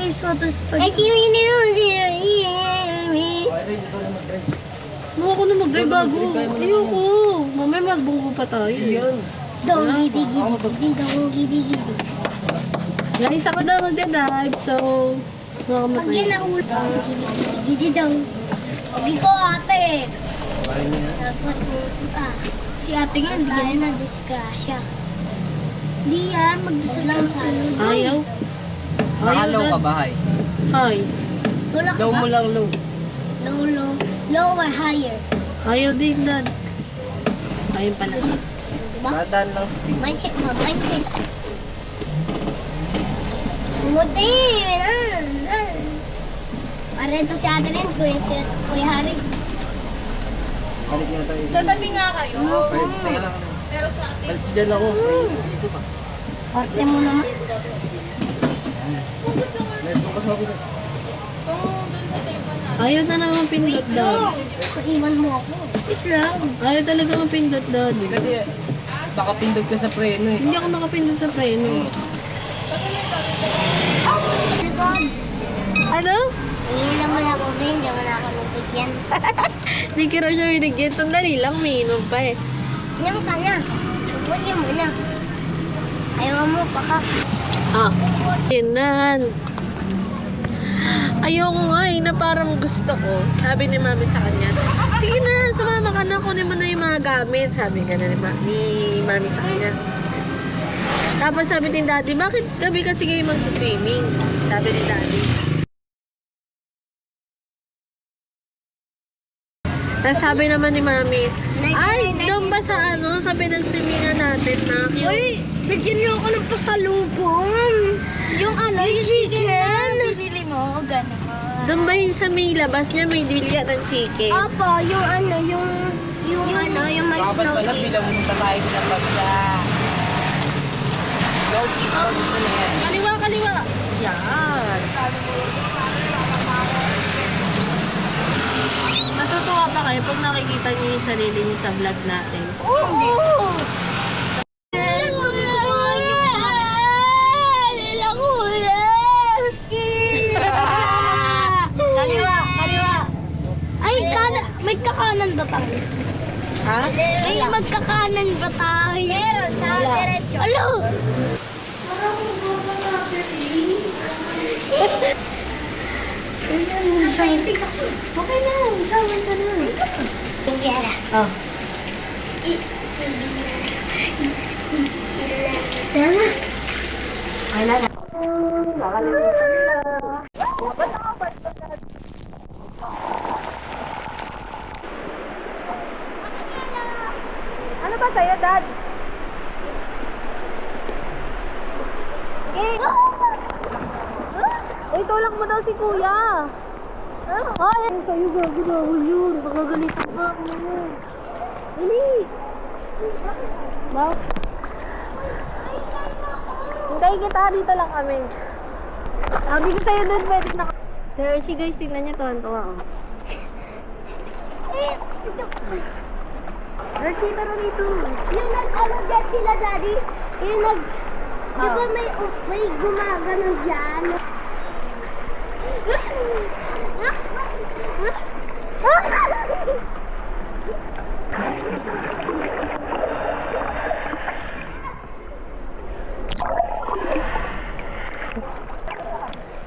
is water sport. Ano ako na mag-drive bago? Ayoko. Mamaya magbunggo pa tayo. Yan. Dong gidi. Guys, ako daw magdadrive. So, Pag mga yan ang ulo. Gidi dong. Hindi ko ate. Kaya niya. Dapat pupunta. Si ate nga, hindi yan na disgrasya. Hindi yan, magdasal lang sa ano. Ayaw. Nakalow ka Dad. ba, hay? Hi. Tulak Low mo ba? lang, low. Low or higher. Ayaw din, Dad. Ayun pala. Diba? Bataan lang sa tingin. Mindset mo, mindset. Umuti! Parento si ate rin, Kuya Harry. Balik nga tayo. Tatabi nga kayo. Balik, teka lang. Pero sa atin, Balik dyan ako. Ay, dito pa. Parte mo naman. Balik mo kasi ako. kung doon sa tayo pa na. Ayaw na naman pindot, Dad. Iwan mo ako. Wait lang. Ayaw talaga mapindot, Dad. Kasi baka pindot ka sa preno eh. Hindi ako nakapindot sa preno. Likod. Ano? Hindi naman ako din, hindi naman ako nabigyan. Hindi ka raw niya binigyan. Sandali lang, minum pa eh. Inom ka na. Ubusin mo na. Ayaw mo, pakak. Ah, inan. Ayoko nga eh, na parang gusto ko. Sabi ni mami sa kanya, sige na, sumama ka na, kunin mo na yung mga gamit. Sabi ka na ni mami sa kanya. Tapos sabi ni daddy, bakit gabi kasi kayo magsiswimming? Sabi ni daddy. Tapos sabi naman ni mami, ay, doon ba sa ano, sa pinag-swimmingan natin na Uy, bigyan niyo ako ng pasalubong. Yung ano, yung chicken na binili mo, gano'n. doon ba yung sa may labas niya, may bilya ng chicken? Opo, yung ano, yung ano, yung may Kapag snow pala, cheese. pinamunta tayo na pagsa. Snow cheese pa dito na yan. Kaliwa, kaliwa. Yan. Natutuwa ba kayo pag nakikita niyo yung sarili niyo sa vlog natin? Oo! Kaliwa, kaliwa. Ay, may kakanan ba tayo? Ha? May magkakanan ba tayo? Meron, sa diretso. Alo! Okay na, sawan ka na. Injera. Oh. Tama. Wala na. Nakalimutan nila. Ano ba sa'yo, Dad? Okay. Uy, tulak mo daw si Kuya. Ay, sa'yo gago na ako yun. Magagalitan ka ako naman. Dali. Ba? Hintayin kita, dito lang kami. Sabi ko sa'yo doon, pwede na. Sir Hershey, guys, tignan niyo to. Ang tuwa, oh. Hershey, tara dito. Yung nag-ano dyan sila, Daddy? Yung di ba may gumaganon dyan?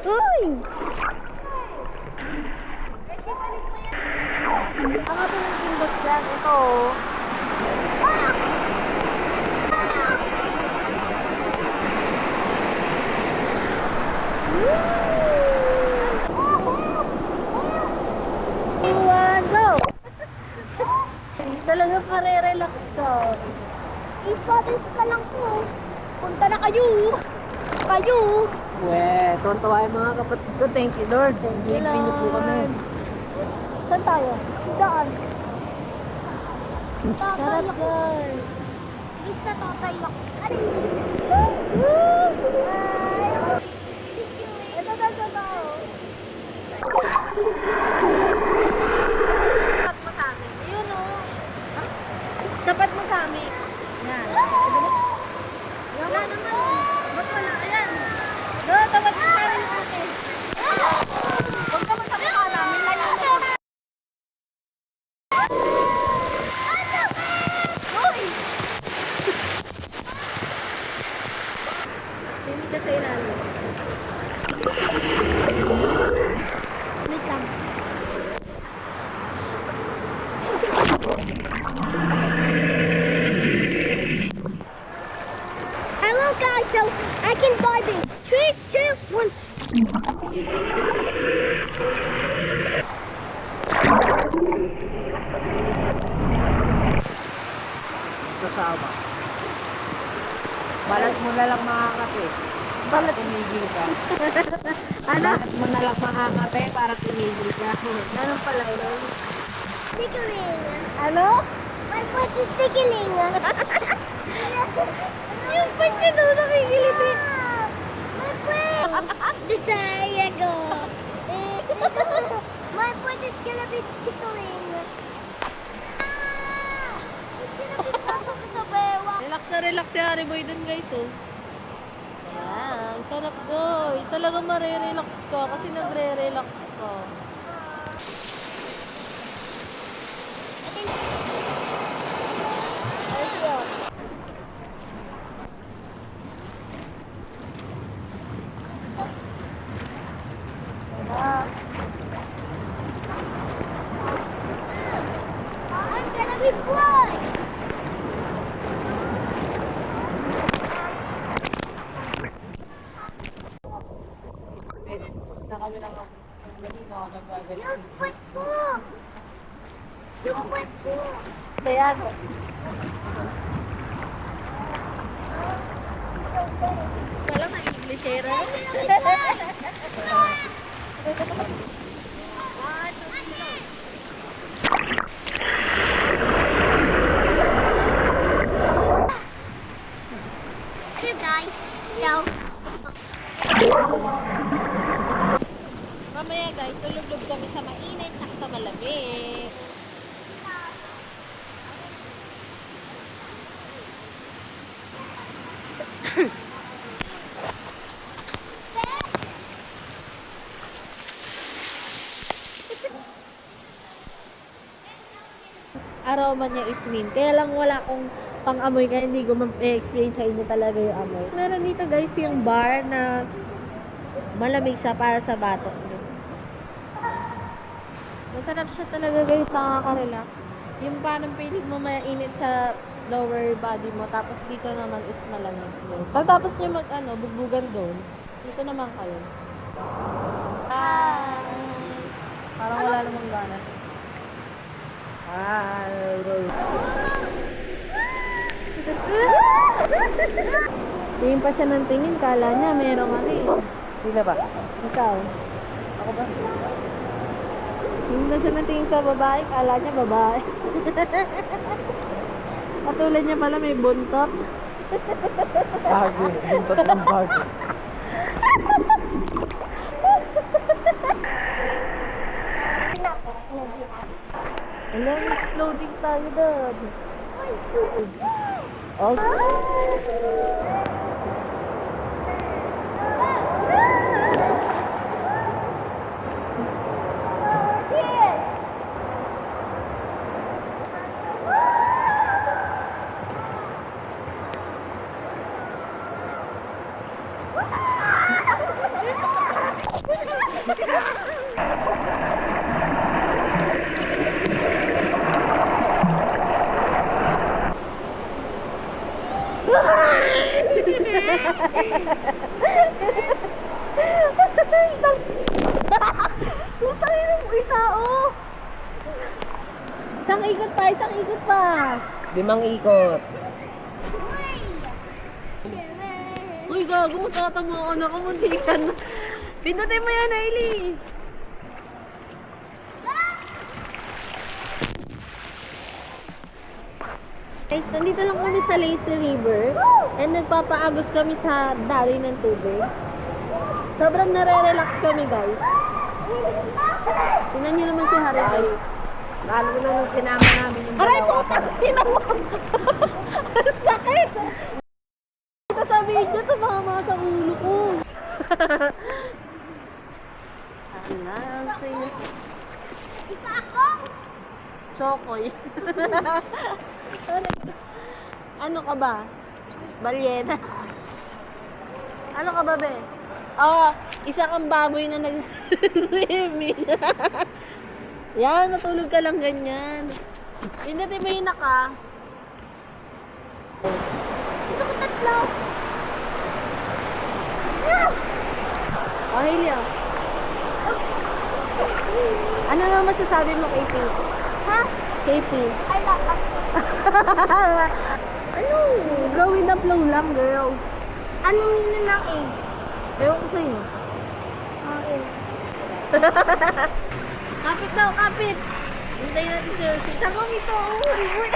Uy! Ang ato ng pindot dyan, ito, oh. Iwan, go! Talaga pare-relax ka. Ispatis ka lang po. Punta na kayo. Kayo. Weh, tuwan-tuwa yung mga kapatid ko. Thank you, Lord. Thank you, Lord. Niyo po kami. Saan tayo? Daan. Sarap, guys. Is na tatay ako. Ito na sa tao. Tapat mo sa amin. Ayun, oh. Tapat mo sa amin. Yan. Wala naman. Ba't wala? Ayan. Tapat mo sa amin. Hello guys, so I can dive in 3, 2, 1. Kasama. Balat mo na lang makakape. Balat tumigil ka. Balat mo na lang makakape para tumigil ka. Ganun pala yun. Tickling. Ano? My foot is tickling. Yung foot ko doon nakikilit eh. My foot. There you go. My foot is gonna be tickling. It's gonna be pasok sa bewa. Relax na relax si Harry Boy dun guys, oh. Ayan, sarap guys. Talagang marirelax ka kasi nagre-relax ka. I'm gonna be flying. Yung foot ko. Yung foot ko. Ayan. Wala na Englishera. Hey guys, so Mamaya guys, tulog-log kami sa mainit at sa malamig. Aroma niya is mint. Kaya lang wala akong pang-amoy kaya hindi ko ma-explain sa inyo talaga yung amoy. Meron dito guys yung bar na malamig siya para sa batok niyo. Masarap siya talaga guys, nakaka-relax. Yung parang piling mo mainit sa lower body mo, tapos dito naman is malamig. Pagtapos niyo bugbugan doon, dito naman kayo. Parang wala namang gana. Tingin pa siya ng tingin, kala niya merong Sila ba? Ikaw. Ako ba? Tingin na siya ng tingin sa babae, kala niya babae. Katulad niya pala may buntot. Bago. Buntot ng bago. Alam, exploding tayo doon. Oh. Putay ng tao. Isang ikot pa. 5 ikot. Uy, gago, magtatama ako na kamuntikan. Pindutin mo yan, Ailey. Guys, nandito lang kami sa Lazy River and nagpapaagos kami sa daloy ng tubig. Sobrang nare-relax kami, guys. Tingnan niyo naman si Harry. Lalo na nung sinama namin yung Aray po! dalawa. Tinawa! Ang sakit! Ito sa video, tumama sa ulo ko. Ala, ang sayo. Isa akong Chokoy. Ano ka ba? Balyena. Ano ka ba, be? Isa kang baboy na nag-swimming. Yan, matulog ka lang ganyan. Pindutin mo yung naka. Gusto ko tatlo. Oh, Hailey, oh. Ano naman masasabi mo, KP? Ha? KP. Ay, laka. Ano? Growing up lang, girl. Anong yun ng A? Ewan ko sa'yo. A. Kapit daw, kapit! Hintayin natin si Hershey. Tabang ito! Uy, uy!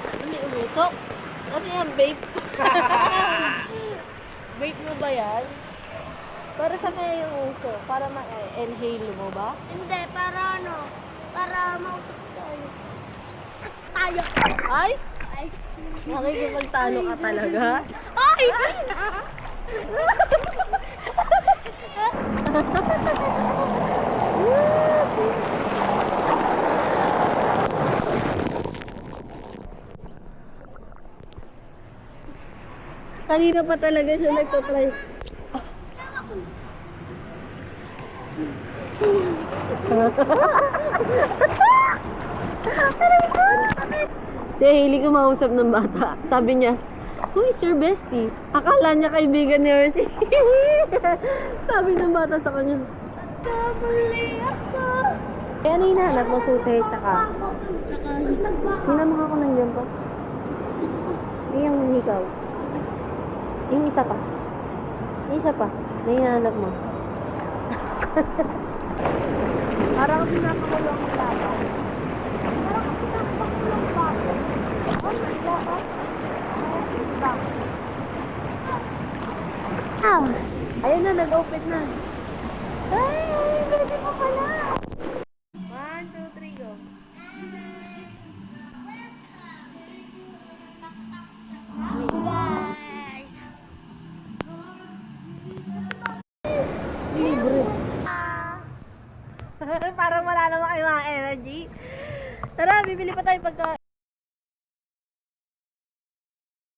Ano may umusok? Ano yan, vape? Vape mo ba yan? Para sa kaya yung uso? Para ma-inhale mo ba? Hindi, para ano? Para mautot tayo. Tayo. Ay! Ay. Nakikipagtalo ka talaga? Ay! Kanina pa talaga siya nagtatry. Si Hailey kumausap ng bata. Sabi niya, who is your bestie? Akala niya kaibigan ni Hershey. Sabi ng bata sa kanya. Mali ako. Eh, ano hinahanap mo? Susi, tsaka. Hinamang ako ng jump. Eh, yung hikaw. Yung isa pa. Yung isa pa. Na hinahanap mo. Parang pinakakulong ng laban. Parang pinakakulong ng bago. Oh my God. Ah! Ayun na, nag-open na. Ay, pwede mo pala. 1, 2, 3, go. Guys. Libre. Parang wala naman kayo mga energy. Tara, bibili pa tayo pagkain.